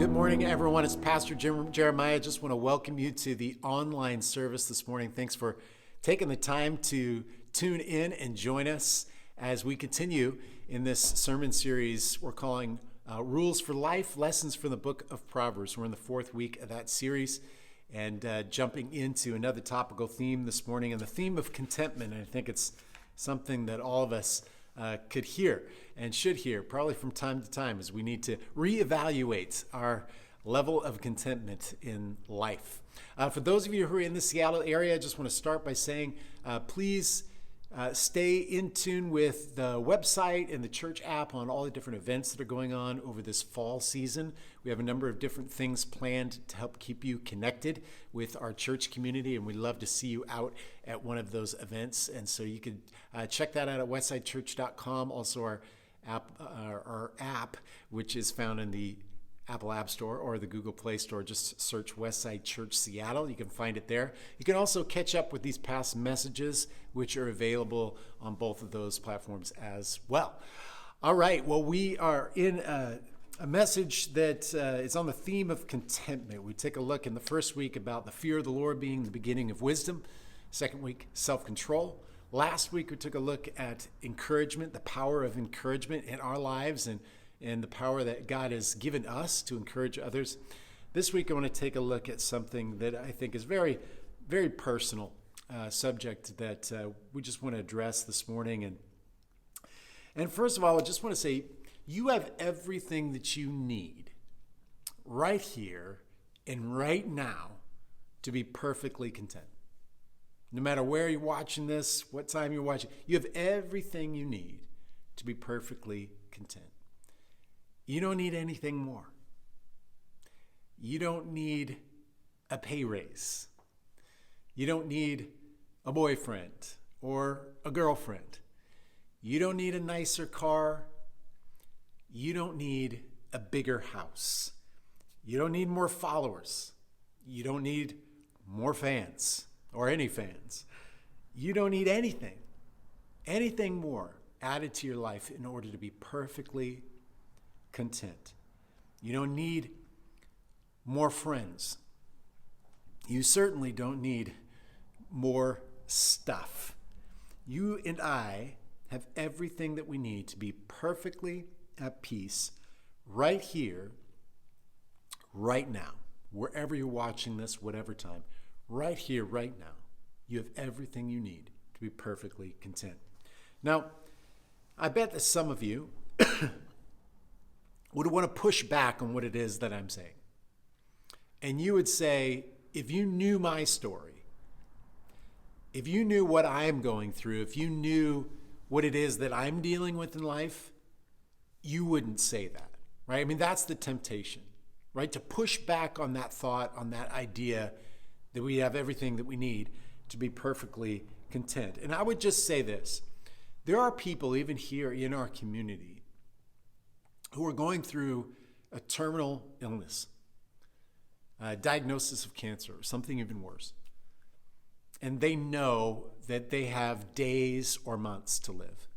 Good morning, everyone. It's Pastor Jeremiah. Just want to welcome you to the online service this morning. Thanks for taking the time to tune in and join us as we continue in this sermon series we're calling Rules for Life, Lessons from the Book of Proverbs. We're in the fourth week of that series and jumping into another topical theme this morning, and the theme of contentment. And I think it's something that all of us could hear and should hear probably from time to time, as we need to reevaluate our level of contentment in life. For those of you who are in the Seattle area, I just want to start by saying please stay in tune with the website and the church app on all the different events that are going on over this fall season. We have a number of different things planned to help keep you connected with our church community, and we'd love to see you out at one of those events. And so you could check that out at westsidechurch.com. Also our app, which is found in the Apple App Store or the Google Play Store. Just search Westside Church Seattle. You can find it there. You can also catch up with these past messages, which are available on both of those platforms as well. All right, well, we are in a message that is on the theme of contentment. We take a look in the first week about the fear of the Lord being the beginning of wisdom. Second week, self-control. Last week, we took a look at encouragement, the power of encouragement in our lives, and the power that God has given us to encourage others. This week, I want to take a look at something that I think is very, very personal subject that we just want to address this morning. And first of all, I just want to say, you have everything that you need right here and right now to be perfectly content. No matter where you're watching this, what time you're watching, you have everything you need to be perfectly content. You don't need anything more. You don't need a pay raise. You don't need a boyfriend or a girlfriend. You don't need a nicer car. You don't need a bigger house. You don't need more followers. You don't need more fans or any fans. You don't need anything more added to your life in order to be perfectly content. You don't need more friends. You certainly don't need more stuff. You and I have everything that we need to be perfectly at peace right here, right now, wherever you're watching this, whatever time, right here, right now. You have everything you need to be perfectly content. Now, I bet that some of you would want to push back on what it is that I'm saying. And you would say, if you knew my story, if you knew what I'm going through, if you knew what it is that I'm dealing with in life, you wouldn't say that, right? I mean, that's the temptation, right? To push back on that thought, on that idea that we have everything that we need to be perfectly content. And I would just say this. There are people, even here in our community, who are going through a terminal illness, a diagnosis of cancer, or something even worse. And they know that they have days or months to live.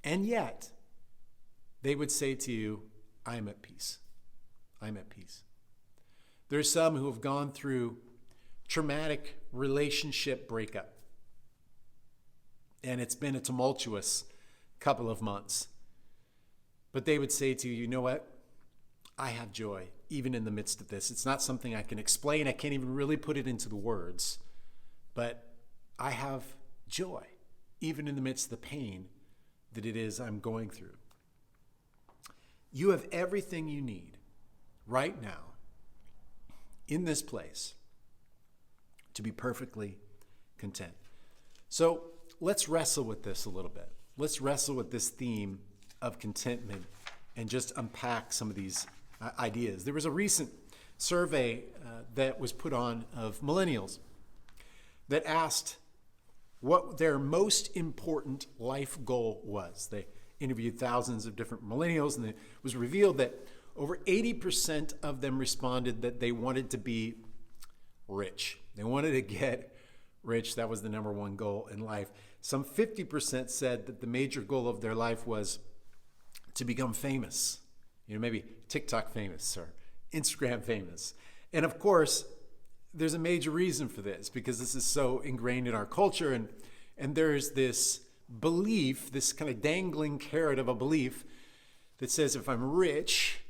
And yet, they would say to you, I'm at peace. I'm at peace. There's some who have gone through traumatic relationship breakup. And it's been a tumultuous couple of months. But they would say to you, you know what? I have joy, even in the midst of this. It's not something I can explain. I can't even really put it into the words. But I have joy, even in the midst of the pain that it is I'm going through. You have everything you need right now in this place to be perfectly content. So let's wrestle with this a little bit. Let's wrestle with this theme of contentment and just unpack some of these ideas. There was a recent survey that was put on of millennials that asked what their most important life goal was. They interviewed thousands of different millennials, and it was revealed that over 80% of them responded that they wanted to be rich. They wanted to get rich. That was the number one goal in life. Some 50% said that the major goal of their life was to become famous. Maybe TikTok famous or Instagram famous. And of course, there's a major reason for this because this is so ingrained in our culture. And there's this belief, this kind of dangling carrot of a belief that says if I'm rich,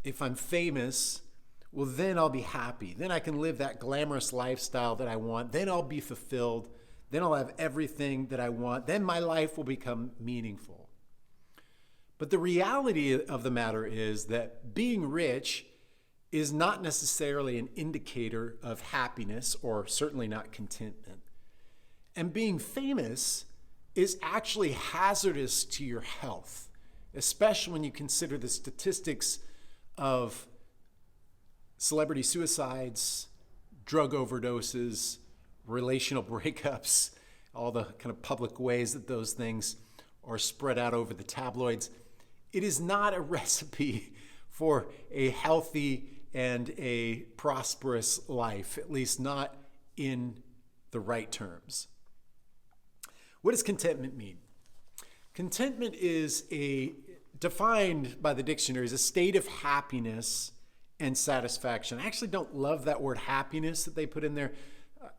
if I'm famous, well, then I'll be happy. Then I can live that glamorous lifestyle that I want. Then I'll be fulfilled. Then I'll have everything that I want. Then my life will become meaningful. But the reality of the matter is that being rich is not necessarily an indicator of happiness or certainly not contentment. And being famous is actually hazardous to your health, especially when you consider the statistics of celebrity suicides, drug overdoses, relational breakups, all the kind of public ways that those things are spread out over the tabloids. It is not a recipe for a healthy and a prosperous life, at least not in the right terms. What does contentment mean? Contentment is defined by the dictionary as a state of happiness and satisfaction. I actually don't love that word happiness that they put in there.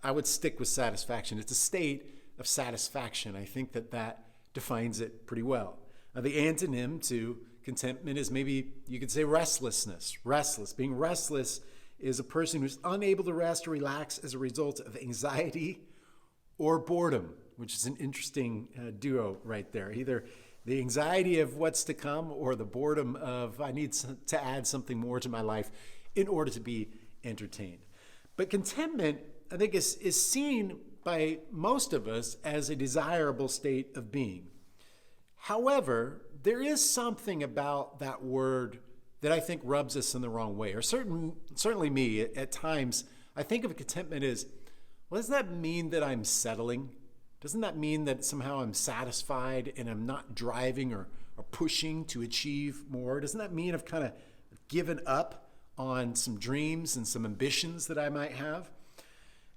I would stick with satisfaction. It's a state of satisfaction. I think that defines it pretty well. The antonym to contentment is maybe you could say restlessness. Restless. Being restless is a person who's unable to rest or relax as a result of anxiety or boredom, which is an interesting duo right there. Either the anxiety of what's to come or the boredom of I need to add something more to my life in order to be entertained. But contentment, I think, is seen by most of us as a desirable state of being. However, there is something about that word that I think rubs us in the wrong way, or certainly me at times. I think of contentment as, well, doesn't that mean that I'm settling? Doesn't that mean that somehow I'm satisfied and I'm not driving or pushing to achieve more? Doesn't that mean I've kind of given up on some dreams and some ambitions that I might have?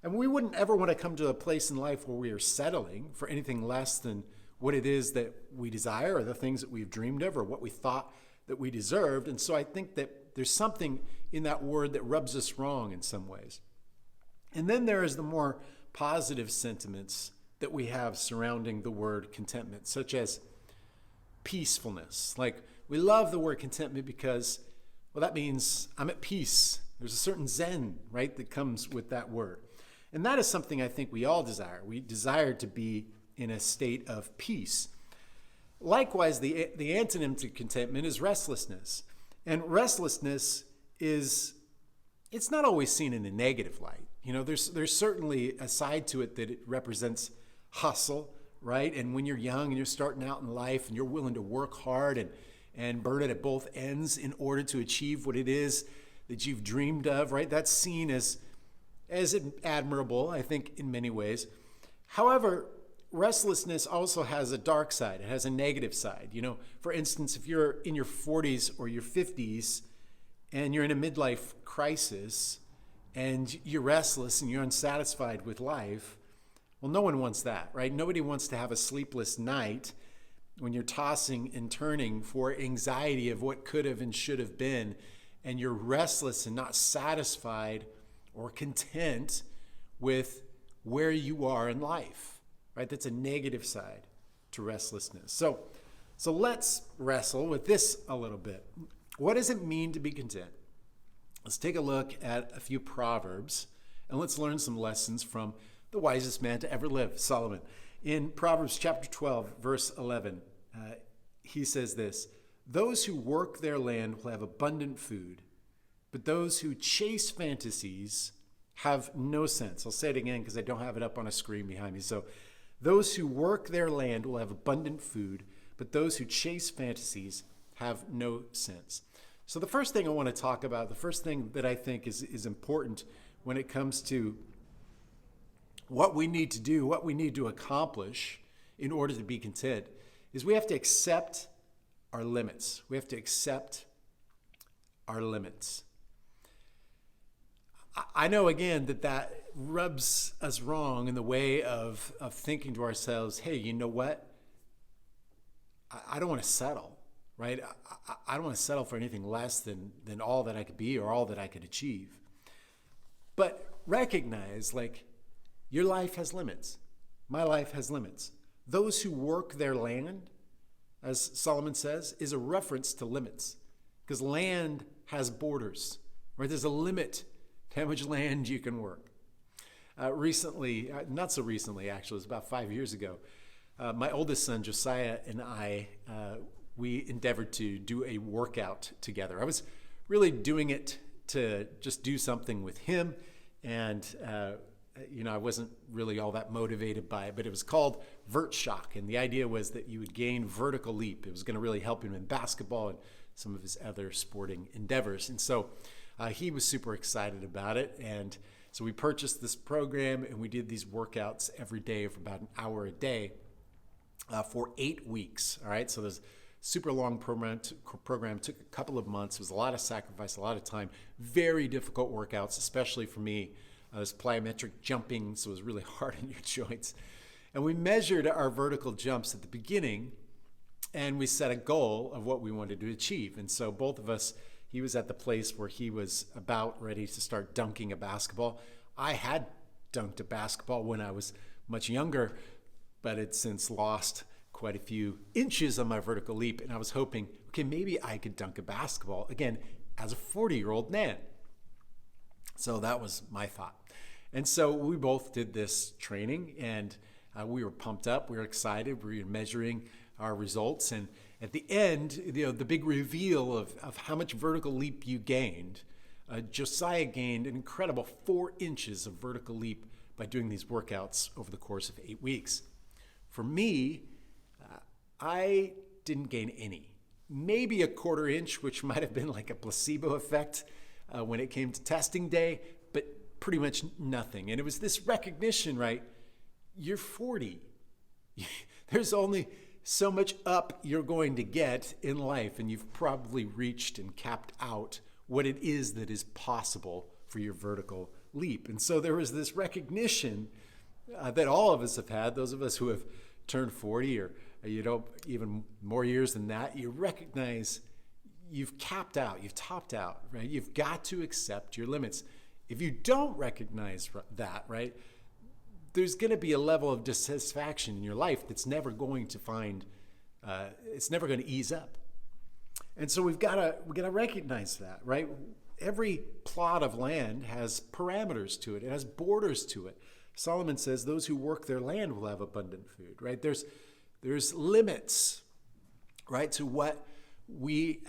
And we wouldn't ever want to come to a place in life where we are settling for anything less than what it is that we desire or the things that we've dreamed of or what we thought that we deserved. And so I think that there's something in that word that rubs us wrong in some ways. And then there is the more positive sentiments that we have surrounding the word contentment, such as peacefulness. Like, we love the word contentment because, well, that means I'm at peace. There's a certain zen, right, that comes with that word. And that is something I think we all desire. We desire to be in a state of peace. Likewise, the antonym to contentment is restlessness. And restlessness it's not always seen in a negative light. You know, there's certainly a side to it that it represents hustle, right? And when you're young and you're starting out in life and you're willing to work hard and burn it at both ends in order to achieve what it is that you've dreamed of, right? That's seen as admirable, I think, in many ways. However, restlessness also has a dark side. It has a negative side. You know, for instance, if you're in your 40s or your 50s and you're in a midlife crisis and you're restless and you're unsatisfied with life, well, no one wants that, right? Nobody wants to have a sleepless night when you're tossing and turning for anxiety of what could have and should have been, and you're restless and not satisfied or content with where you are in life, right? That's a negative side to restlessness. So let's wrestle with this a little bit. What does it mean to be content? Let's take a look at a few Proverbs, and let's learn some lessons from the wisest man to ever live, Solomon. In Proverbs chapter 12, verse 11, he says this: "Those who work their land will have abundant food, but those who chase fantasies have no sense." I'll say it again because I don't have it up on a screen behind me. So, those who work their land will have abundant food, but those who chase fantasies have no sense. So the first thing I want to talk about, the first thing that I think is important when it comes to what we need to do, what we need to accomplish in order to be content, is we have to accept our limits. We have to accept our limits. I know, again, that rubs us wrong in the way of thinking to ourselves, hey, you know what? I don't want to settle. right? I don't want to settle for anything less than all that I could be or all that I could achieve. But recognize, like, your life has limits. My life has limits. Those who work their land, as Solomon says, is a reference to limits, because land has borders, right? There's a limit to how much land you can work. Recently, not so recently actually, it was about 5 years ago, my oldest son Josiah and I, we endeavored to do a workout together. I was really doing it to just do something with him, and I wasn't really all that motivated by it, but it was called Vert Shock, and the idea was that you would gain vertical leap. It was going to really help him in basketball and some of his other sporting endeavors, and so he was super excited about it, and so we purchased this program, and we did these workouts every day for about an hour a day for 8 weeks. All right, so this super long program took a couple of months. It was a lot of sacrifice, a lot of time, very difficult workouts, especially for me. It was plyometric jumping, so it was really hard on your joints. And we measured our vertical jumps at the beginning, and we set a goal of what we wanted to achieve. And so both of us, he was at the place where he was about ready to start dunking a basketball. I had dunked a basketball when I was much younger, but had since lost quite a few inches on my vertical leap. And I was hoping, okay, maybe I could dunk a basketball again as a 40-year-old man. So that was my thought. And so we both did this training, and we were pumped up. We were excited. We were measuring our results. And at the end, the big reveal of how much vertical leap you gained, Josiah gained an incredible 4 inches of vertical leap by doing these workouts over the course of 8 weeks. For me, I didn't gain any. Maybe a 1/4 inch, which might have been like a placebo effect when it came to testing day, but pretty much nothing. And it was this recognition, right? You're 40. There's only so much up you're going to get in life, and you've probably reached and capped out what it is that is possible for your vertical leap. And so there was this recognition that all of us have had, those of us who have turned 40 or even more years than that. You recognize you've capped out, you've topped out, right? You've got to accept your limits. If you don't recognize that, right, there's going to be a level of dissatisfaction in your life that's never going to it's never going to ease up. And so we got to recognize that, right? Every plot of land has parameters to it. It has borders to it. Solomon says those who work their land will have abundant food, right? There's limits, right, to what we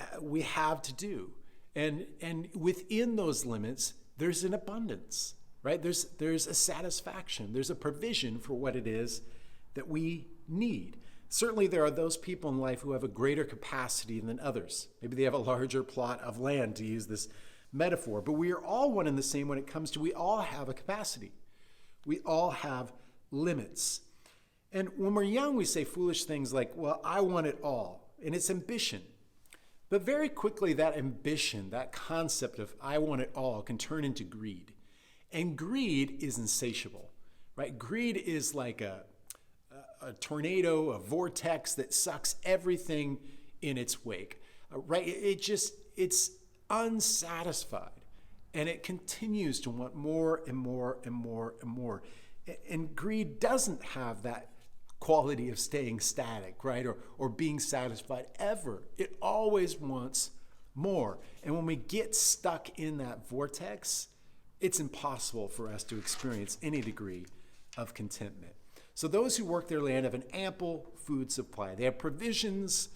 have to do. And within those limits, there's an abundance, right? There's a satisfaction. There's a provision for what it is that we need. Certainly there are those people in life who have a greater capacity than others. Maybe they have a larger plot of land, to use this metaphor. But we are all one and the same when it comes to, we all have a capacity. We all have limits. And when we're young, we say foolish things like, well, I want it all. And it's ambition. But very quickly, that ambition, that concept of I want it all, can turn into greed. And greed is insatiable, right? Greed is like a tornado, a vortex that sucks everything in its wake, right? It's unsatisfied. And it continues to want more and more and more and more. And greed doesn't have that quality of staying static, right? Or being satisfied ever. It always wants more. And when we get stuck in that vortex, it's impossible for us to experience any degree of contentment. So those who work their land have an ample food supply. They have provisions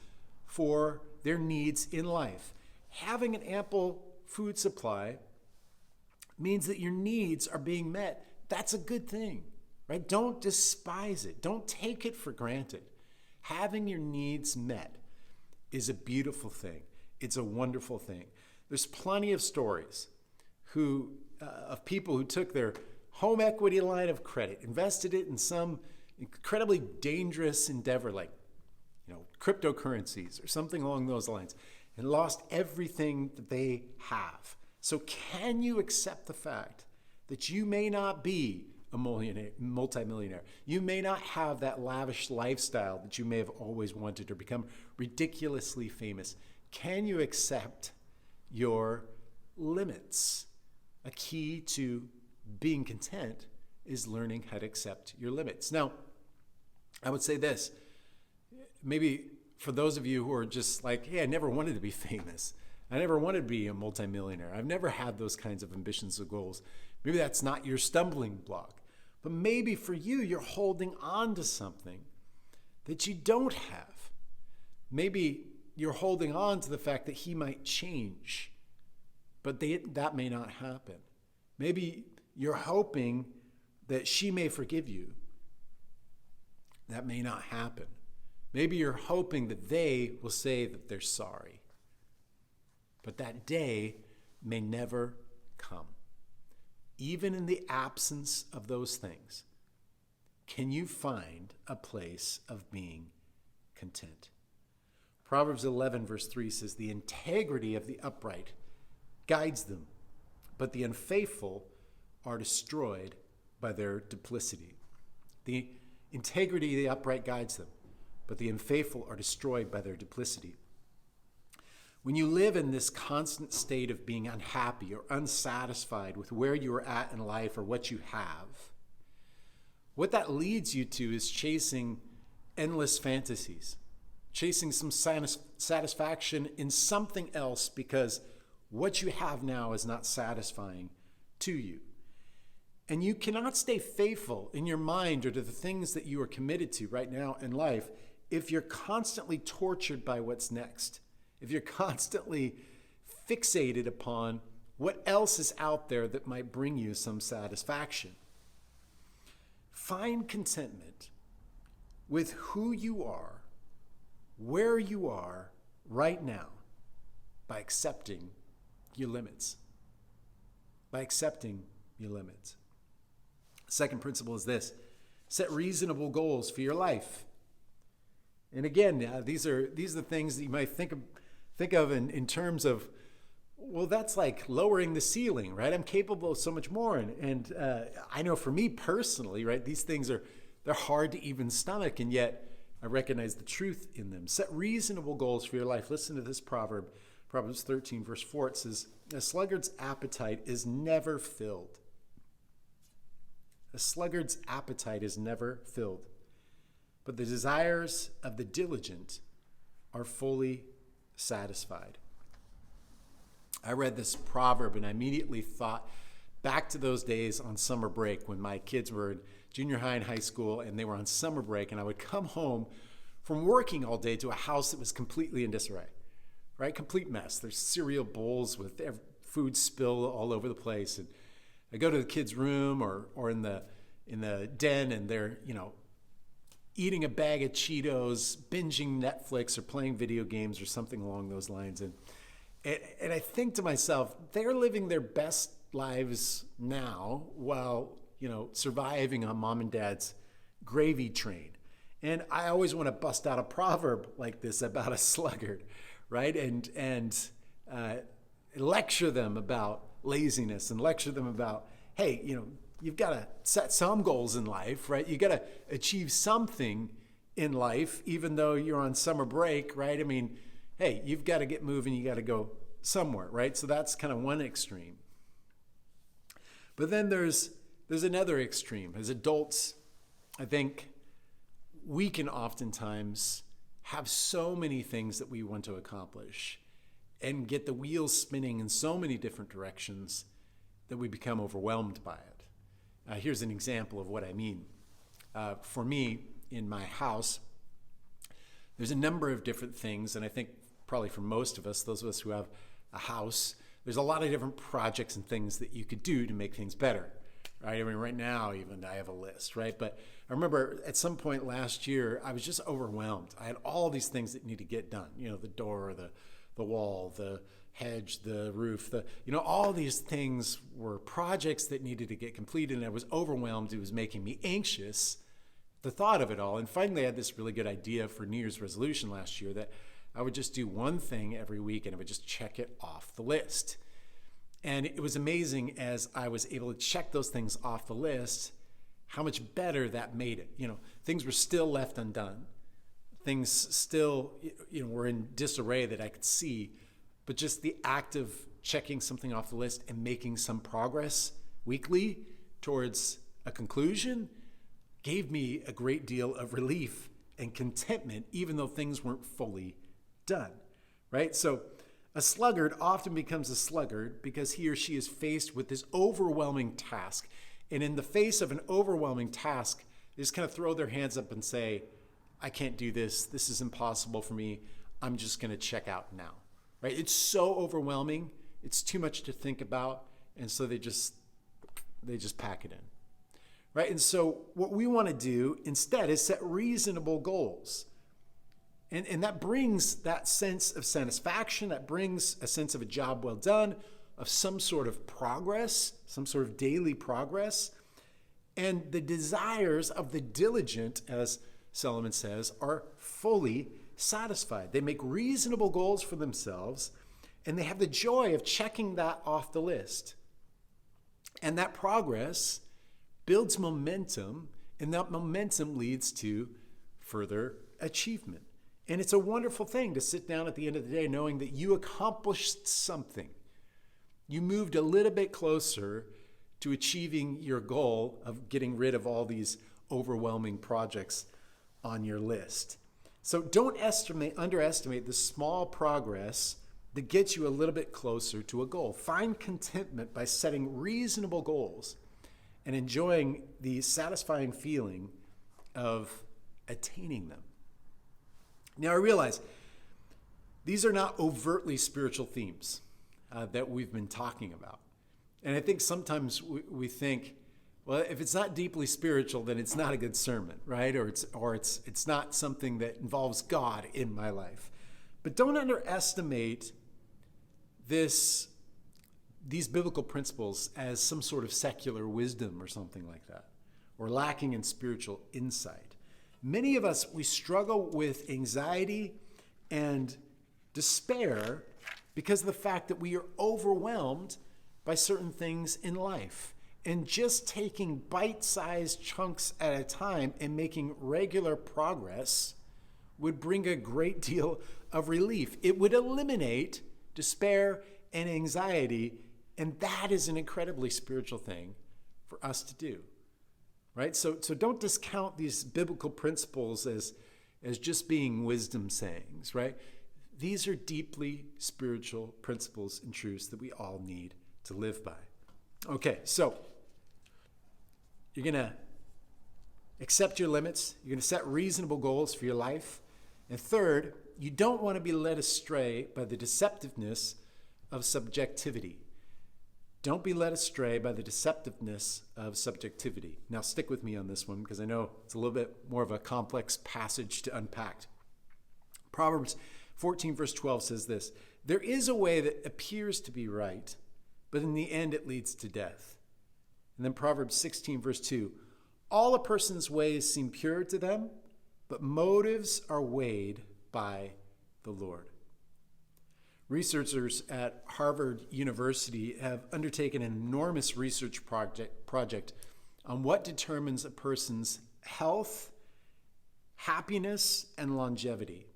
for their needs in life. Having an ample food supply means that your needs are being met. That's a good thing, right? Don't despise it. Don't take it for granted. Having your needs met is a beautiful thing. It's a wonderful thing. There's plenty of stories of people who took their home equity line of credit, invested it in some incredibly dangerous endeavor like cryptocurrencies or something along those lines, and lost everything that they have. So can you accept the fact that you may not be a multimillionaire. You may not have that lavish lifestyle that you may have always wanted or become ridiculously famous. Can you accept your limits? A key to being content is learning how to accept your limits. Now, I would say this, maybe for those of you who are just like, hey, I never wanted to be famous. I never wanted to be a multimillionaire. I've never had those kinds of ambitions or goals. Maybe that's not your stumbling block. But maybe for you, you're holding on to something that you don't have. Maybe you're holding on to the fact that he might change, but that may not happen. Maybe you're hoping that she may forgive you. That may not happen. Maybe you're hoping that they will say that they're sorry. But that day may never come. Even in the absence of those things, can you find a place of being content? Proverbs 11 verse 3 says, the integrity of the upright guides them, but the unfaithful are destroyed by their duplicity. The integrity of the upright guides them, but the unfaithful are destroyed by their duplicity. When you live in this constant state of being unhappy or unsatisfied with where you are at in life or what you have, what that leads you to is chasing endless fantasies, chasing some satisfaction in something else because what you have now is not satisfying to you. And you cannot stay faithful in your mind or to the things that you are committed to right now in life if you're constantly tortured by what's next. If you're constantly fixated upon what else is out there that might bring you some satisfaction. Find contentment with who you are, where you are right now, by accepting your limits. By accepting your limits. Second principle is this: set reasonable goals for your life. And again, these are things that you might think of in terms of, well, that's like lowering the ceiling, right? I'm capable of so much more. And I know for me personally, right, these things they're hard to even stomach, and yet I recognize the truth in them. Set reasonable goals for your life. Listen to this proverb, Proverbs 13, verse 4. It says, a sluggard's appetite is never filled. A sluggard's appetite is never filled, but the desires of the diligent are fully satisfied. I read this proverb and I immediately thought back to those days on summer break when my kids were in junior high and high school and they were on summer break, and I would come home from working all day to a house that was completely in disarray, right? Complete mess. There's cereal bowls with food spilled all over the place. And I go to the kids' room or in the den, and they're, eating a bag of Cheetos, binging Netflix or playing video games or something along those lines. And I think to myself, they're living their best lives now while, surviving on mom and dad's gravy train. And I always want to bust out a proverb like this about a sluggard, right? And lecture them about laziness and lecture them about, hey, you've got to set some goals in life, right? You got to achieve something in life, even though you're on summer break, right? I mean, hey, you've got to get moving. You got to go somewhere, right? So that's kind of one extreme. But then there's another extreme. As adults, I think we can oftentimes have so many things that we want to accomplish and get the wheels spinning in so many different directions that we become overwhelmed by it. Here's an example of what I mean. For me, in my house, there's a number of different things, and I think probably for most of us, those of us who have a house, there's a lot of different projects and things that you could do to make things better, right? I mean, right now, even I have a list, right? But I remember at some point last year, I was just overwhelmed. I had all these things that need to get done, the door, the wall, the hedge, the roof, all these things were projects that needed to get completed, and I was overwhelmed. It was making me anxious, the thought of it all. And finally, I had this really good idea for New Year's resolution last year that I would just do one thing every week and I would just check it off the list. And it was amazing as I was able to check those things off the list, how much better that made it. Things were still left undone. Things still, were in disarray that I could see, but just the act of checking something off the list and making some progress weekly towards a conclusion gave me a great deal of relief and contentment, even though things weren't fully done, right? So a sluggard often becomes a sluggard because he or she is faced with this overwhelming task. And in the face of an overwhelming task, they just kind of throw their hands up and say, I can't do this. This is impossible for me. I'm just going to check out now, right? It's so overwhelming. It's too much to think about. And so they just pack it in, right? And so what we want to do instead is set reasonable goals. And that brings that sense of satisfaction. That brings a sense of a job well done, of some sort of progress, some sort of daily progress. And the desires of the diligent, as Solomon says, are fully satisfied. They make reasonable goals for themselves, and they have the joy of checking that off the list. And that progress builds momentum, and that momentum leads to further achievement. And it's a wonderful thing to sit down at the end of the day knowing that you accomplished something. You moved a little bit closer to achieving your goal of getting rid of all these overwhelming projects on your list. So don't underestimate the small progress that gets you a little bit closer to a goal. Find contentment by setting reasonable goals and enjoying the satisfying feeling of attaining them. Now, I realize these are not overtly spiritual themes that we've been talking about. And I think sometimes we think, well, if it's not deeply spiritual, then it's not a good sermon, right? Or it's not something that involves God in my life. But don't underestimate these biblical principles as some sort of secular wisdom or something like that, or lacking in spiritual insight. Many of us, we struggle with anxiety and despair because of the fact that we are overwhelmed by certain things in life. And just taking bite-sized chunks at a time and making regular progress would bring a great deal of relief. It would eliminate despair and anxiety, and that is an incredibly spiritual thing for us to do. Right? So don't discount these biblical principles as just being wisdom sayings, right? These are deeply spiritual principles and truths that we all need to live by. Okay, so you're going to accept your limits. You're going to set reasonable goals for your life. And third, you don't want to be led astray by the deceptiveness of subjectivity. Don't be led astray by the deceptiveness of subjectivity. Now, stick with me on this one because I know it's a little bit more of a complex passage to unpack. Proverbs 14 verse 12 says this, "There is a way that appears to be right, but in the end it leads to death." And then Proverbs 16 verse 2, "All a person's ways seem pure to them, but motives are weighed by the Lord." Researchers at Harvard University have undertaken an enormous research project on what determines a person's health, happiness, and longevity.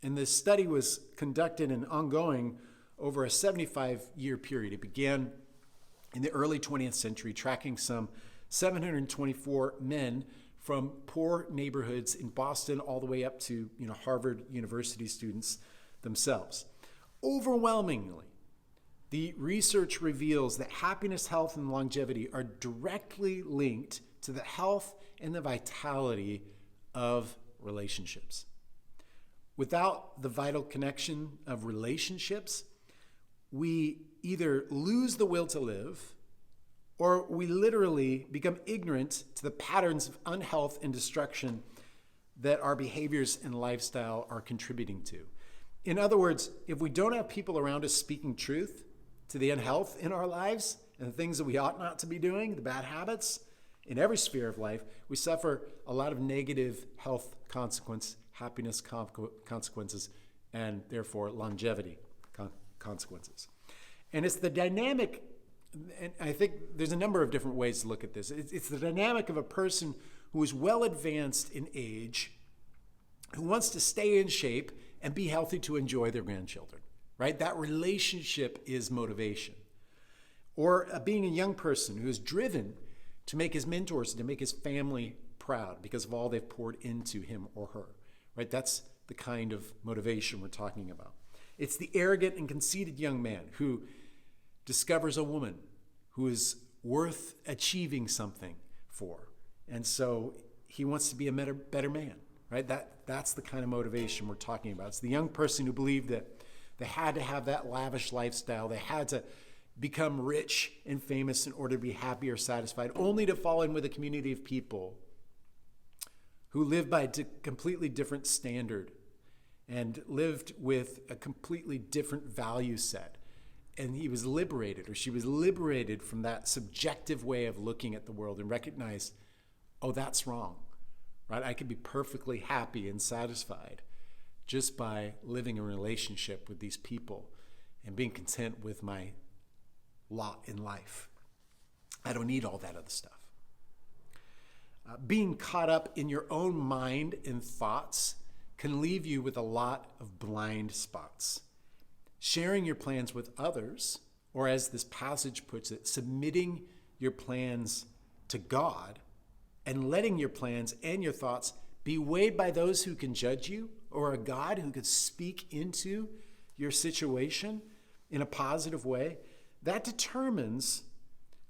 And this study was conducted and ongoing over a 75-year period. It began in the early 20th century, tracking some 724 men from poor neighborhoods in Boston all the way up to Harvard University students themselves. Overwhelmingly, the research reveals that happiness, health, and longevity are directly linked to the health and the vitality of relationships. Without the vital connection of relationships, we either lose the will to live or we literally become ignorant to the patterns of unhealth and destruction that our behaviors and lifestyle are contributing to. In other words, if we don't have people around us speaking truth to the unhealth in our lives and the things that we ought not to be doing, the bad habits in every sphere of life, we suffer a lot of negative health consequences, happiness consequences, and therefore longevity consequences. And it's the dynamic And I think there's a number of different ways to look at this. It's the dynamic of a person who is well advanced in age, who wants to stay in shape and be healthy to enjoy their grandchildren, right? That relationship is motivation. Or being a young person who is driven to make his mentors and to make his family proud because of all they've poured into him or her, right? That's the kind of motivation we're talking about. It's the arrogant and conceited young man who discovers a woman who is worth achieving something for. And so he wants to be a better man, right? That's the kind of motivation we're talking about. It's the young person who believed that they had to have that lavish lifestyle. They had to become rich and famous in order to be happy or satisfied, only to fall in with a community of people who lived by a completely different standard and lived with a completely different value set. And he was liberated, or she was liberated from that subjective way of looking at the world and recognized, oh, that's wrong, right? I could be perfectly happy and satisfied just by living in a relationship with these people and being content with my lot in life. I don't need all that other stuff. Being caught up in your own mind and thoughts can leave you with a lot of blind spots. Sharing your plans with others, or as this passage puts it, submitting your plans to God and letting your plans and your thoughts be weighed by those who can judge you, or a God who could speak into your situation in a positive way, that determines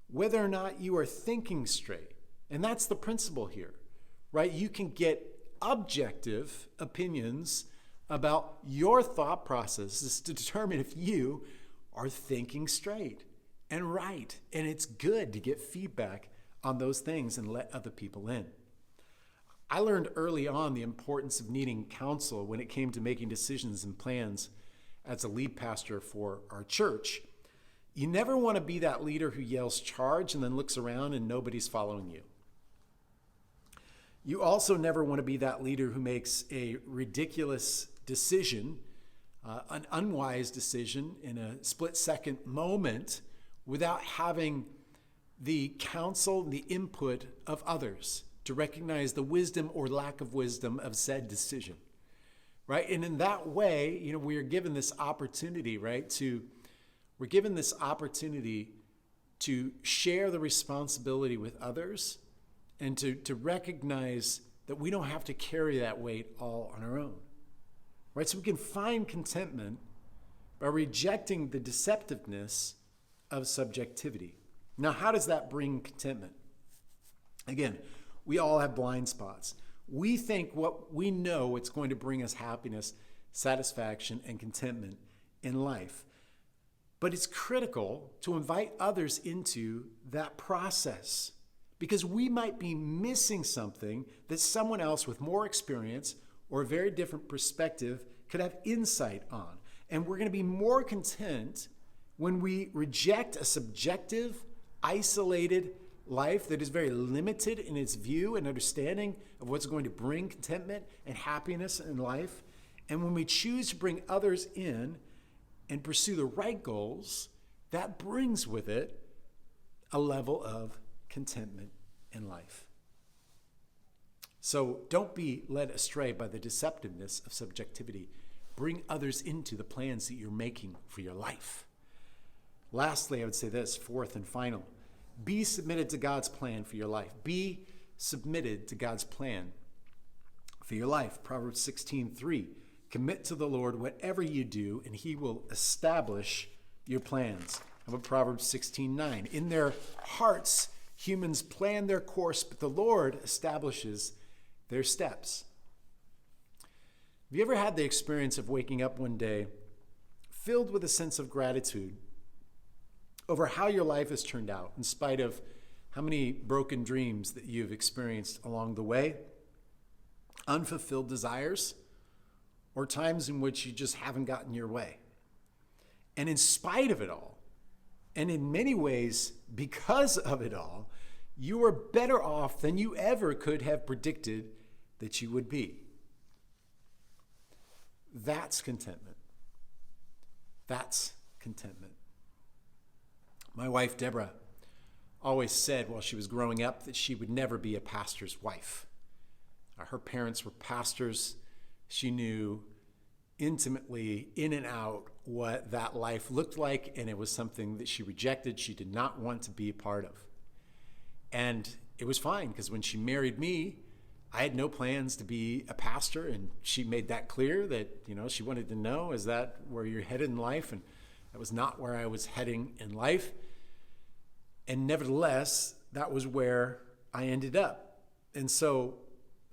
whether or not you are thinking straight. And that's the principle here, right? You can get objective opinions about your thought processes to determine if you are thinking straight and right. And it's good to get feedback on those things and let other people in. I learned early on the importance of needing counsel when it came to making decisions and plans as a lead pastor for our church. You never want to be that leader who yells charge and then looks around and nobody's following you. You also never want to be that leader who makes a ridiculous decision, an unwise decision in a split-second moment without having the counsel, the input of others to recognize the wisdom or lack of wisdom of said decision, right? And in that way, we are given this opportunity, right, we're given this opportunity to share the responsibility with others and to recognize that we don't have to carry that weight all on our own, right? So we can find contentment by rejecting the deceptiveness of subjectivity. Now, how does that bring contentment? Again, we all have blind spots. We think what we know it's going to bring us happiness, satisfaction, and contentment in life. But it's critical to invite others into that process because we might be missing something that someone else with more experience or a very different perspective could have insight on. And we're going to be more content when we reject a subjective, isolated life that is very limited in its view and understanding of what's going to bring contentment and happiness in life. And when we choose to bring others in and pursue the right goals, that brings with it a level of contentment in life. So don't be led astray by the deceptiveness of subjectivity. Bring others into the plans that you're making for your life. Lastly, I would say this, fourth and final. Be submitted to God's plan for your life. Be submitted to God's plan for your life. Proverbs 16:3. Commit to the Lord whatever you do, and he will establish your plans. How about Proverbs 16:9? In their hearts, humans plan their course, but the Lord establishes their steps. Have you ever had the experience of waking up one day filled with a sense of gratitude over how your life has turned out, in spite of how many broken dreams that you've experienced along the way, unfulfilled desires, or times in which you just haven't gotten your way? And in spite of it all, and in many ways because of it all, you are better off than you ever could have predicted that you would be. That's contentment. That's contentment. My wife, Deborah, always said while she was growing up that she would never be a pastor's wife. Her parents were pastors. She knew intimately, in and out, what that life looked like, and it was something that she rejected. She did not want to be a part of. And it was fine, because when she married me, I had no plans to be a pastor, and she made that clear that, she wanted to know, is that where you're headed in life? And that was not where I was heading in life. And nevertheless, that was where I ended up. And so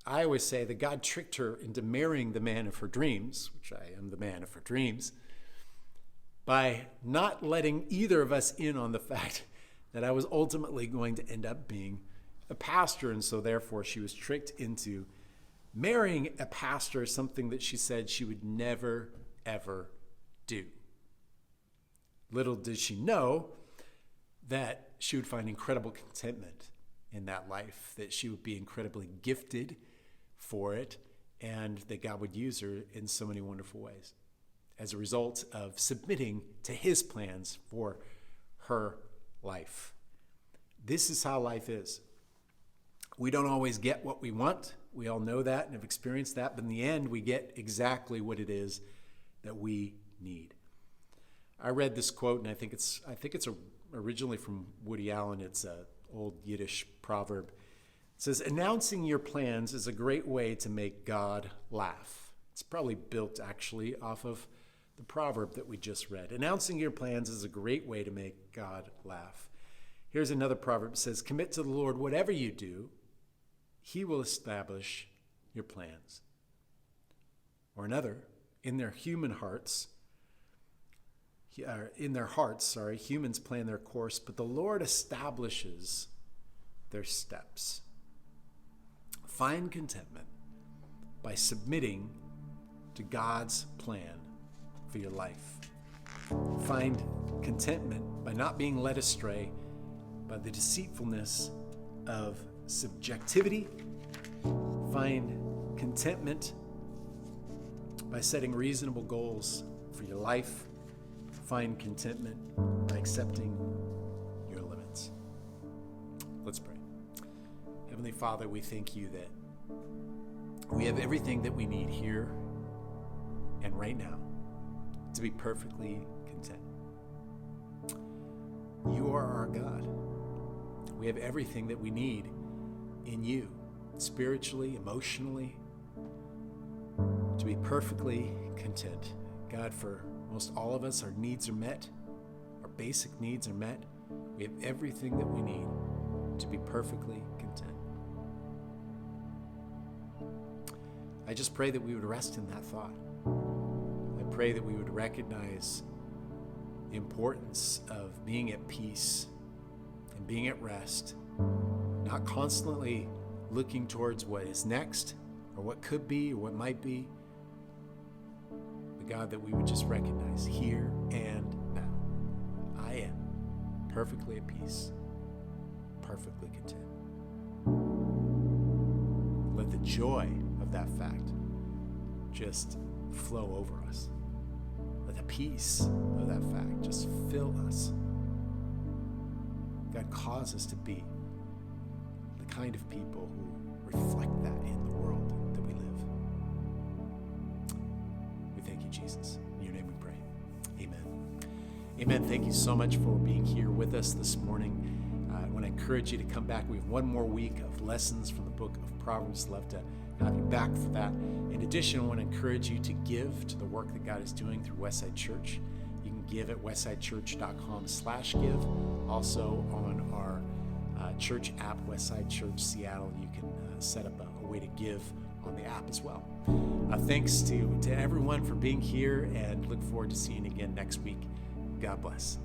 I always say that God tricked her into marrying the man of her dreams, which I am the man of her dreams, by not letting either of us in on the fact that I was ultimately going to end up being a pastor. And so therefore she was tricked into marrying a pastor, something that she said she would never, ever do. Little did she know that she would find incredible contentment in that life, that she would be incredibly gifted for it, and that God would use her in so many wonderful ways as a result of submitting to his plans for her life. This is how life is. We don't always get what we want. We all know that and have experienced that, but in the end, we get exactly what it is that we need. I read this quote, and I think it's originally from Woody Allen. It's an old Yiddish proverb. It says, announcing your plans is a great way to make God laugh. It's probably built actually off of the proverb that we just read. Announcing your plans is a great way to make God laugh. Here's another proverb that says, commit to the Lord whatever you do, he will establish your plans. Or another, in their hearts, humans plan their course, but the Lord establishes their steps. Find contentment by submitting to God's plan for your life. Find contentment by not being led astray by the deceitfulness of subjectivity. Find contentment by setting reasonable goals for your life. Find contentment by accepting your limits. Let's pray. Heavenly Father, we thank you that we have everything that we need here and right now to be perfectly content. You are our God. We have everything that we need in you, spiritually, emotionally, to be perfectly content. God, for most all of us, our needs are met. Our basic needs are met. We have everything that we need to be perfectly content. I just pray that we would rest in that thought. I pray that we would recognize the importance of being at peace and being at rest, not constantly looking towards what is next or what could be or what might be, but God, that we would just recognize here and now, I am perfectly at peace, perfectly content. Let the joy of that fact just flow over us. Let the peace of that fact just fill us. God, cause us to be the kind of people who reflect that in the world that we live. We thank you, Jesus. In your name we pray. Amen. Amen. Thank you so much for being here with us this morning. I want to encourage you to come back. We have one more week of lessons from the book of Proverbs. Love to have you back for that. In addition, I want to encourage you to give to the work that God is doing through Westside Church. You can give at westsidechurch.com/give. Also on our church app, Westside Church Seattle, you can set up a way to give on the app as well. Thanks to everyone for being here, and look forward to seeing you again next week. God bless.